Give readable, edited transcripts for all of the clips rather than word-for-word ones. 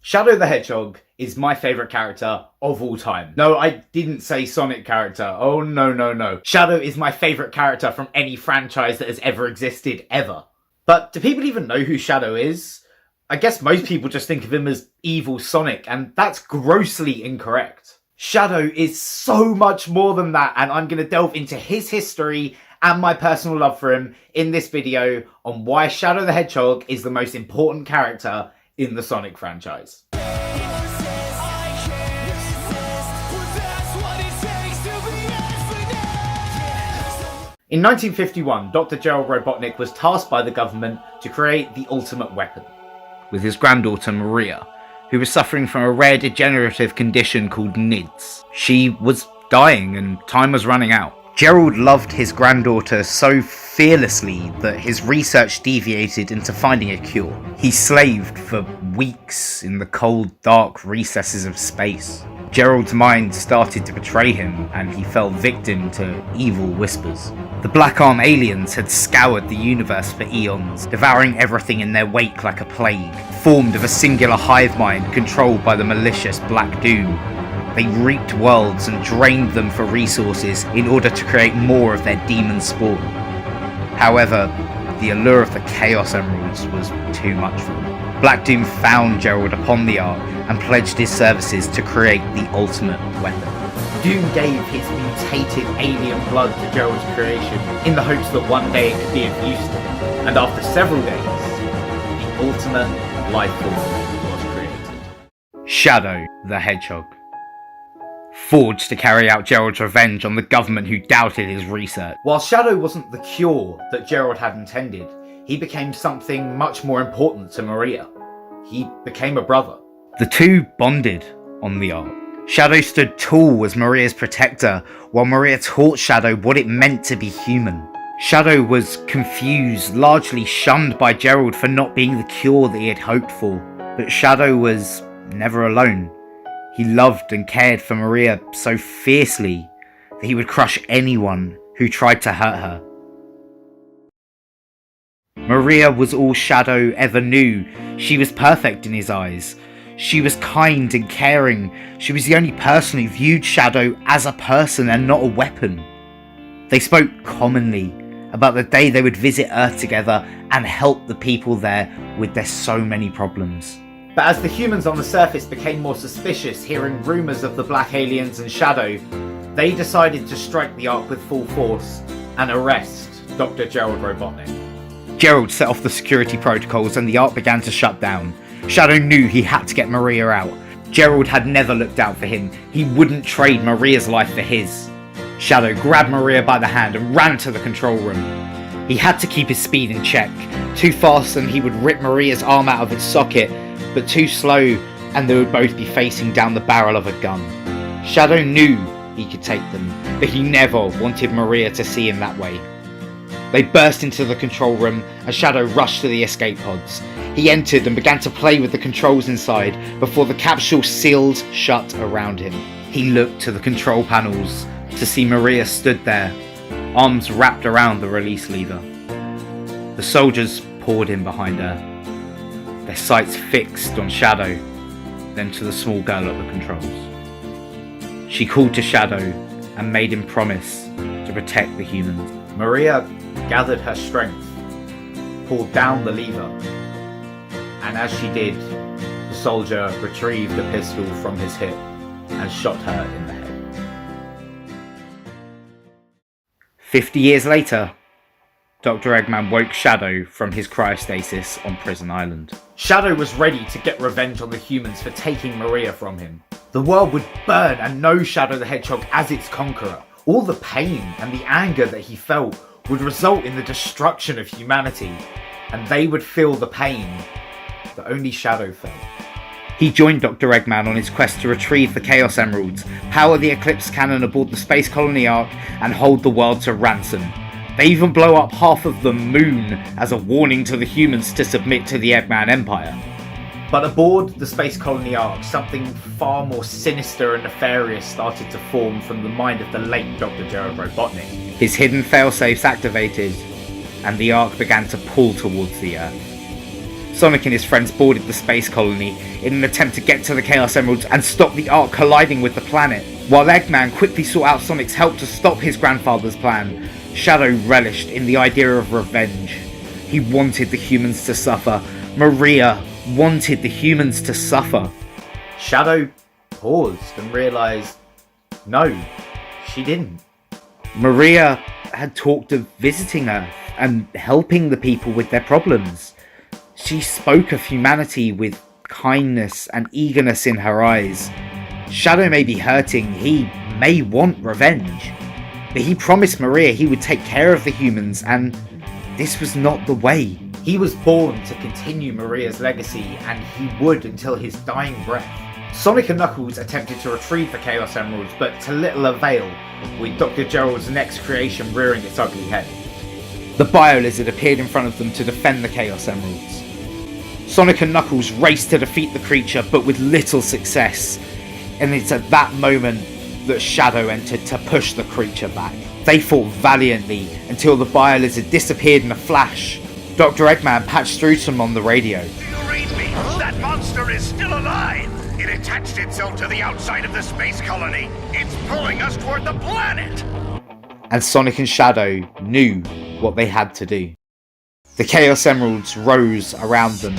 Shadow the Hedgehog is my favourite character of all time. No, I didn't say Sonic character. Oh, no. Shadow is my favourite character from any franchise that has ever existed, ever. But do people even know who Shadow is? I guess most people just think of him as evil Sonic, and that's grossly incorrect. Shadow is so much more than that, and I'm going to delve into his history and my personal love for him in this video on why Shadow the Hedgehog is the most important character in the Sonic franchise. In 1951, Dr. Gerald Robotnik was tasked by the government to create the ultimate weapon, with his granddaughter Maria, who was suffering from a rare degenerative condition called NIDS. She was dying and time was running out. Gerald loved his granddaughter so fearlessly that his research deviated into finding a cure. He slaved for weeks in the cold, dark recesses of space. Gerald's mind started to betray him, and he fell victim to evil whispers. The Black Arm aliens had scoured the universe for eons, devouring everything in their wake like a plague, formed of a singular hive mind controlled by the malicious Black Doom. They reaped worlds and drained them for resources in order to create more of their demon spawn. However, the allure of the Chaos Emeralds was too much for them. Black Doom found Gerald upon the Ark and pledged his services to create the ultimate weapon. Doom gave his mutated alien blood to Gerald's creation in the hopes that one day it could be of use to him. And after several days, the ultimate life form was created. Shadow the Hedgehog. Forged to carry out Gerald's revenge on the government who doubted his research. While Shadow wasn't the cure that Gerald had intended, he became something much more important to Maria. He became a brother. The two bonded on the Ark. Shadow stood tall as Maria's protector, while Maria taught Shadow what it meant to be human. Shadow was confused, largely shunned by Gerald for not being the cure that he had hoped for. But Shadow was never alone. He loved and cared for Maria so fiercely that he would crush anyone who tried to hurt her. Maria was all Shadow ever knew. She was perfect in his eyes. She was kind and caring. She was the only person who viewed Shadow as a person and not a weapon. They spoke commonly about the day they would visit Earth together and help the people there with their so many problems. But as the humans on the surface became more suspicious, hearing rumours of the black aliens and Shadow, they decided to strike the Ark with full force and arrest Dr. Gerald Robotnik. Gerald set off the security protocols and the Ark began to shut down. Shadow knew he had to get Maria out. Gerald had never looked out for him. He wouldn't trade Maria's life for his. Shadow grabbed Maria by the hand and ran to the control room. He had to keep his speed in check. Too fast and he would rip Maria's arm out of its socket, but too slow and they would both be facing down the barrel of a gun. Shadow knew he could take them, but he never wanted Maria to see him that way. They burst into the control room and Shadow rushed to the escape pods. He entered and began to play with the controls inside before the capsule sealed shut around him. He looked to the control panels to see Maria stood there, arms wrapped around the release lever. The soldiers poured in behind her, their sights fixed on Shadow, then to the small girl at the controls. She called to Shadow and made him promise to protect the humans. Maria gathered her strength, pulled down the lever, and as she did, the soldier retrieved the pistol from his hip and shot her in the head. 50 years later, Dr. Eggman woke Shadow from his cryostasis on Prison Island. Shadow was ready to get revenge on the humans for taking Maria from him. The world would burn and know Shadow the Hedgehog as its conqueror. All the pain and the anger that he felt would result in the destruction of humanity, and they would feel the pain that only Shadow felt. He joined Dr. Eggman on his quest to retrieve the Chaos Emeralds, power the Eclipse cannon aboard the Space Colony Ark, and hold the world to ransom. They even blow up half of the moon as a warning to the humans to submit to the Eggman Empire. But aboard the Space Colony Ark, something far more sinister and nefarious started to form from the mind of the late Dr. Gerald Robotnik. His hidden failsafes activated, and the Ark began to pull towards the Earth. Sonic and his friends boarded the space colony in an attempt to get to the Chaos Emeralds and stop the Ark colliding with the planet. While Eggman quickly sought out Sonic's help to stop his grandfather's plan, Shadow relished in the idea of revenge. He wanted the humans to suffer. Maria wanted the humans to suffer. Shadow paused and realised, no, she didn't. Maria had talked of visiting Earth and helping the people with their problems. She spoke of humanity with kindness and eagerness in her eyes. Shadow may be hurting, he may want revenge, but he promised Maria he would take care of the humans, and this was not the way. He was born to continue Maria's legacy, and he would until his dying breath. Sonic and Knuckles attempted to retrieve the Chaos Emeralds, but to little avail, with Dr. Gerald's next creation rearing its ugly head. The Bio-Lizard appeared in front of them to defend the Chaos Emeralds. Sonic and Knuckles raced to defeat the creature, but with little success, and it's at that moment that Shadow entered to push the creature back. They fought valiantly until the Bio-Lizard disappeared in a flash. Dr. Eggman patched through to them on the radio. Do you read me? That monster is still alive! It attached itself to the outside of the space colony. It's pulling us toward the planet! And Sonic and Shadow knew what they had to do. The Chaos Emeralds rose around them,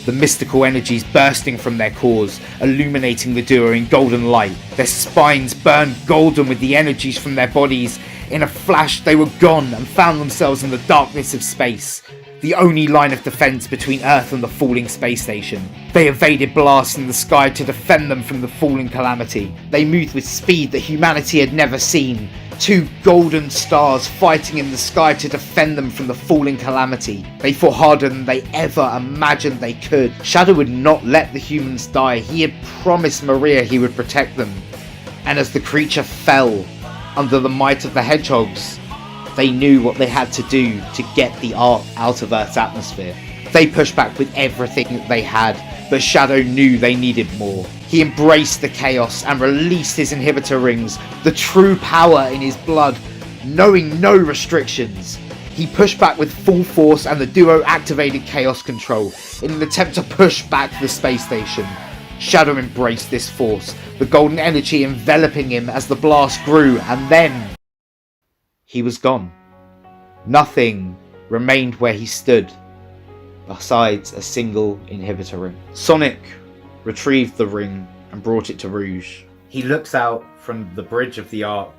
the mystical energies bursting from their cores, illuminating the duo in golden light. Their spines burned golden with the energies from their bodies. In a flash, they were gone and found themselves in the darkness of space, the only line of defense between Earth and the falling space station. They evaded blasts in the sky to defend them from the falling Calamity. They moved with speed that humanity had never seen. Two golden stars fighting in the sky to defend them from the falling Calamity. They fought harder than they ever imagined they could. Shadow would not let the humans die. He had promised Maria he would protect them. And as the creature fell under the might of the Hedgehogs, they knew what they had to do to get the Ark out of Earth's atmosphere. They pushed back with everything that they had, but Shadow knew they needed more. He embraced the chaos and released his inhibitor rings, the true power in his blood, knowing no restrictions. He pushed back with full force, and the duo activated chaos control in an attempt to push back the space station. Shadow embraced this force, the golden energy enveloping him as the blast grew, and then he was gone. Nothing remained where he stood, besides a single inhibitor ring. Sonic retrieved the ring and brought it to Rouge. He looks out from the bridge of the Ark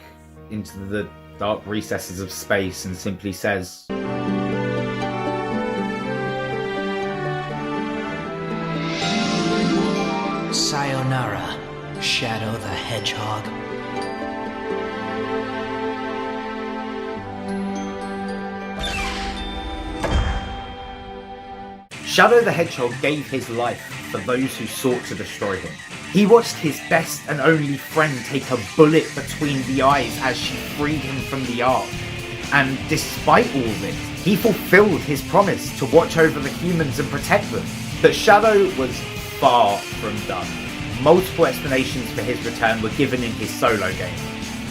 into the dark recesses of space and simply says, Sayonara, Shadow the Hedgehog. Shadow the Hedgehog gave his life for those who sought to destroy him. He watched his best and only friend take a bullet between the eyes as she freed him from the Ark. And despite all this, he fulfilled his promise to watch over the humans and protect them. But Shadow was far from done. Multiple explanations for his return were given in his solo game.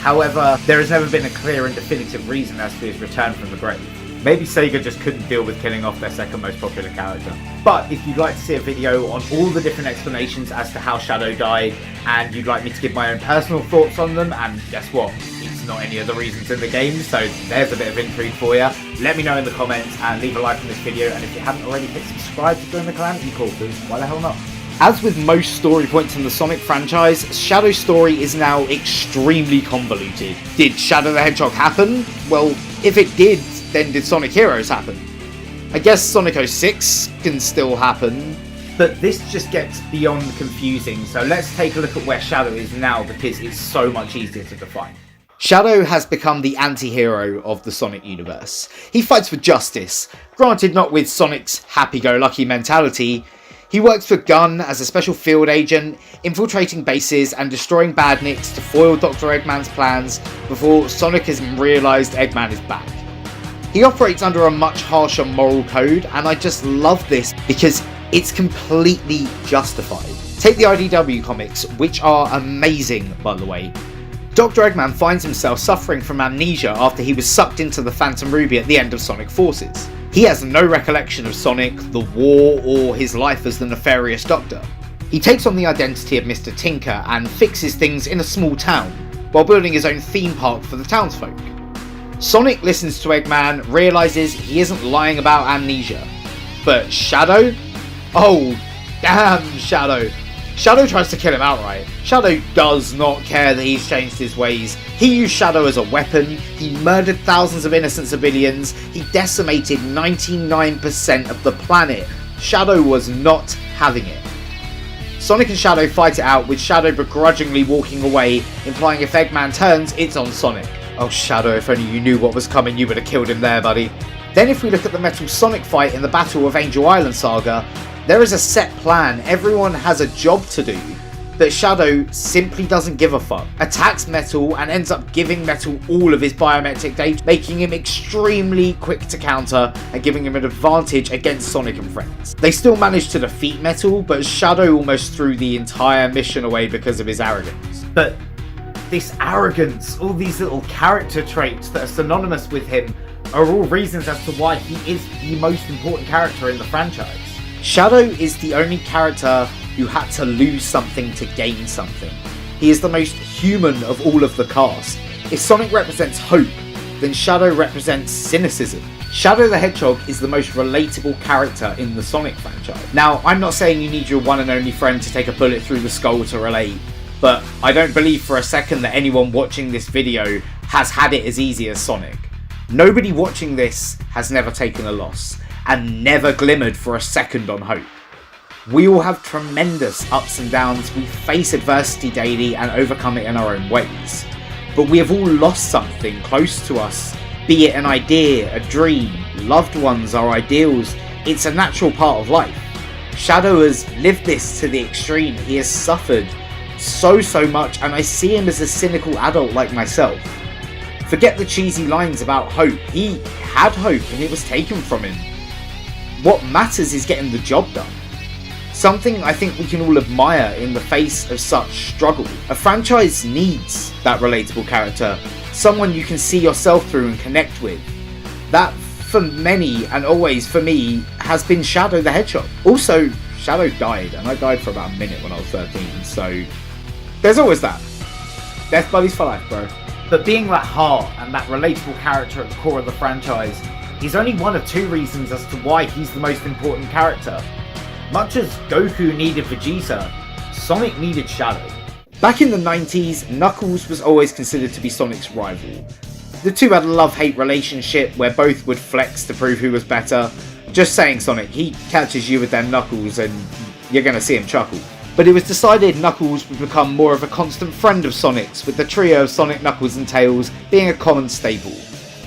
However, there has never been a clear and definitive reason as to his return from the grave. Maybe Sega just couldn't deal with killing off their second most popular character. But if you'd like to see a video on all the different explanations as to how Shadow died, and you'd like me to give my own personal thoughts on them, and guess what? It's not any of the reasons in the game, so there's a bit of intrigue for you. Let me know in the comments and leave a like on this video, and if you haven't already, hit subscribe to join the Calamity Call, because why the hell not? As with most story points in the Sonic franchise, Shadow's story is now extremely convoluted. Did Shadow the Hedgehog happen? Well, if it did, then did Sonic Heroes happen? I guess Sonic 06 can still happen, but this just gets beyond confusing, so let's take a look at where Shadow is now because it's so much easier to define. Shadow has become the anti-hero of the Sonic universe. He fights for justice, granted not with Sonic's happy-go-lucky mentality. He works for Gun as a special field agent, infiltrating bases and destroying badniks to foil Dr. Eggman's plans before Sonic has realised Eggman is back. He operates under a much harsher moral code, and I just love this because it's completely justified. Take the IDW comics, which are amazing by the way. Dr. Eggman finds himself suffering from amnesia after he was sucked into the Phantom Ruby at the end of Sonic Forces. He has no recollection of Sonic, the war, or his life as the nefarious Doctor. He takes on the identity of Mr. Tinker and fixes things in a small town, while building his own theme park for the townsfolk. Sonic listens to Eggman, realises he isn't lying about amnesia. But Shadow? Oh, damn Shadow. Shadow tries to kill him outright. Shadow does not care that he's changed his ways. He used Shadow as a weapon, he murdered thousands of innocent civilians, he decimated 99% of the planet. Shadow was not having it. Sonic and Shadow fight it out, with Shadow begrudgingly walking away, implying if Eggman turns, it's on Sonic. Oh Shadow, if only you knew what was coming, you would have killed him there, buddy. Then if we look at the Metal Sonic fight in the Battle of Angel Island saga, there is a set plan, everyone has a job to do, but Shadow simply doesn't give a fuck. Attacks Metal and ends up giving Metal all of his biometric data, making him extremely quick to counter and giving him an advantage against Sonic and friends. They still manage to defeat Metal, but Shadow almost threw the entire mission away because of his arrogance. But this arrogance, all these little character traits that are synonymous with him, are all reasons as to why he is the most important character in the franchise. Shadow is the only character who had to lose something to gain something. He is the most human of all of the cast. If Sonic represents hope, then Shadow represents cynicism. Shadow the Hedgehog is the most relatable character in the Sonic franchise. Now, I'm not saying you need your one and only friend to take a bullet through the skull to relate, but I don't believe for a second that anyone watching this video has had it as easy as Sonic. Nobody watching this has never taken a loss, and never glimmered for a second on hope. We all have tremendous ups and downs, we face adversity daily and overcome it in our own ways. But we have all lost something close to us, be it an idea, a dream, loved ones, our ideals. It's a natural part of life. Shadow has lived this to the extreme, he has suffered so much, and I see him as a cynical adult like myself. Forget the cheesy lines about hope, he had hope and it was taken from him. What matters is getting the job done. Something I think we can all admire in the face of such struggle. A franchise needs that relatable character, someone you can see yourself through and connect with. That, for many, and always for me, has been Shadow the Hedgehog. Also, Shadow died, and I died for about a minute when I was 13, so there's always that. Death buddies for life, bro. But being that heart and that relatable character at the core of the franchise, he's only one of two reasons as to why he's the most important character. Much as Goku needed Vegeta, Sonic needed Shadow. Back in the 90s, Knuckles was always considered to be Sonic's rival. The two had a love-hate relationship where both would flex to prove who was better. Just saying, Sonic, he catches you with them knuckles and you're gonna see him chuckle. But it was decided Knuckles would become more of a constant friend of Sonic's, with the trio of Sonic, Knuckles and Tails being a common staple.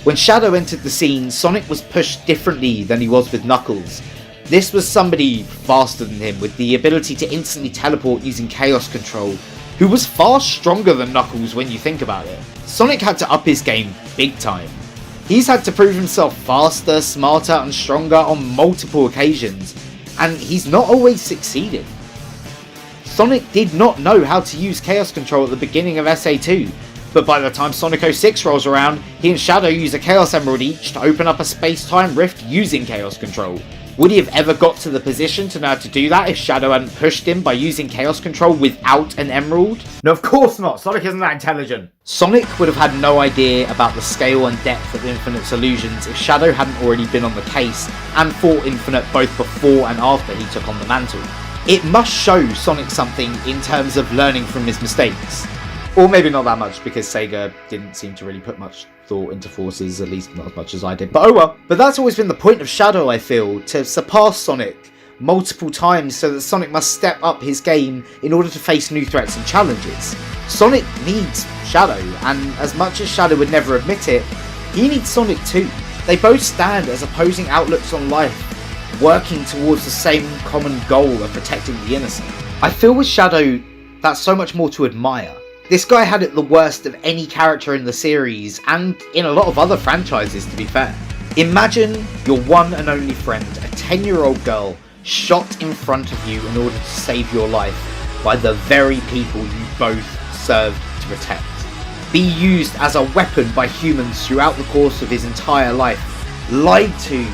When Shadow entered the scene, Sonic was pushed differently than he was with Knuckles. This was somebody faster than him, with the ability to instantly teleport using Chaos Control, who was far stronger than Knuckles when you think about it. Sonic had to up his game big time. He's had to prove himself faster, smarter and stronger on multiple occasions, and he's not always succeeded. Sonic did not know how to use Chaos Control at the beginning of SA2, but by the time Sonic 06 rolls around, he and Shadow use a Chaos Emerald each to open up a space-time rift using Chaos Control. Would he have ever got to the position to know how to do that if Shadow hadn't pushed him by using Chaos Control without an Emerald? No, of course not. Sonic isn't that intelligent. Sonic would have had no idea about the scale and depth of Infinite's illusions if Shadow hadn't already been on the case and fought Infinite both before and after he took on the mantle. It must show Sonic something in terms of learning from his mistakes. Or maybe not that much, because Sega didn't seem to really put much thought into forces, at least not as much as I did. But oh well. But that's always been the point of Shadow, I feel, to surpass Sonic multiple times so that Sonic must step up his game in order to face new threats and challenges. Sonic needs Shadow, and as much as Shadow would never admit it, he needs Sonic too. They both stand as opposing outlooks on life, working towards the same common goal of protecting the innocent. I feel with Shadow, that's so much more to admire. This guy had it the worst of any character in the series, and in a lot of other franchises to be fair. Imagine your one and only friend, a 10-year-old girl, shot in front of you in order to save your life by the very people you both served to protect. Be used as a weapon by humans throughout the course of his entire life, lied to,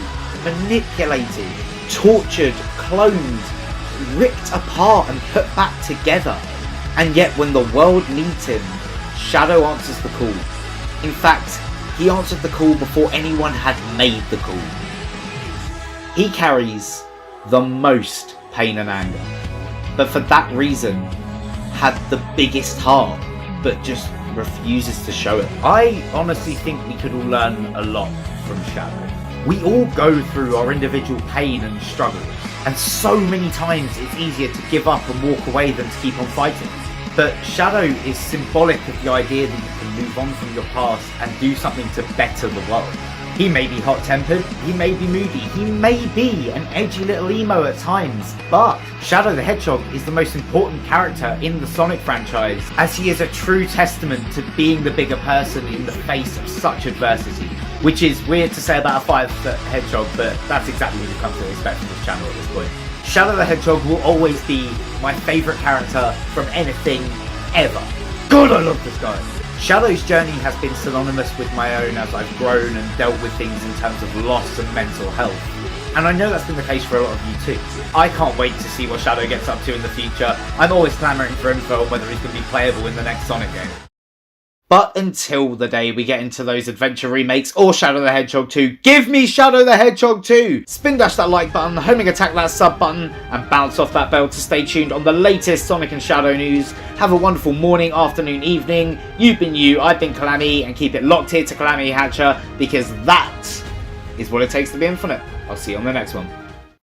manipulated, tortured, cloned, ripped apart and put back together. And yet when the world needs him, Shadow answers the call. In fact, he answered the call before anyone had made the call. He carries the most pain and anger, but for that reason had the biggest heart, but just refuses to show it. I honestly think we could all learn a lot from Shadow. We all go through our individual pain and struggles, and so many times it's easier to give up and walk away than to keep on fighting. But Shadow is symbolic of the idea that you can move on from your past and do something to better the world. He may be hot-tempered, he may be moody, he may be an edgy little emo at times, but Shadow the Hedgehog is the most important character in the Sonic franchise, as he is a true testament to being the bigger person in the face of such adversity. Which is weird to say about a 5-foot hedgehog, but that's exactly what you've come to expect from this channel at this point. Shadow the Hedgehog will always be my favourite character from anything ever. God, I love this guy! Shadow's journey has been synonymous with my own as I've grown and dealt with things in terms of loss and mental health. And I know that's been the case for a lot of you too. I can't wait to see what Shadow gets up to in the future. I'm always clamouring for info on whether he's going to be playable in the next Sonic game. But until the day we get into those adventure remakes or Shadow the Hedgehog 2, give me Shadow the Hedgehog 2! Spin dash that like button, homing attack that sub button, and bounce off that bell to stay tuned on the latest Sonic and Shadow news. Have a wonderful morning, afternoon, evening. You've been you, I've been Calamity, and keep it locked here to Calamity Hatcher, because that is what it takes to be infinite. I'll see you on the next one.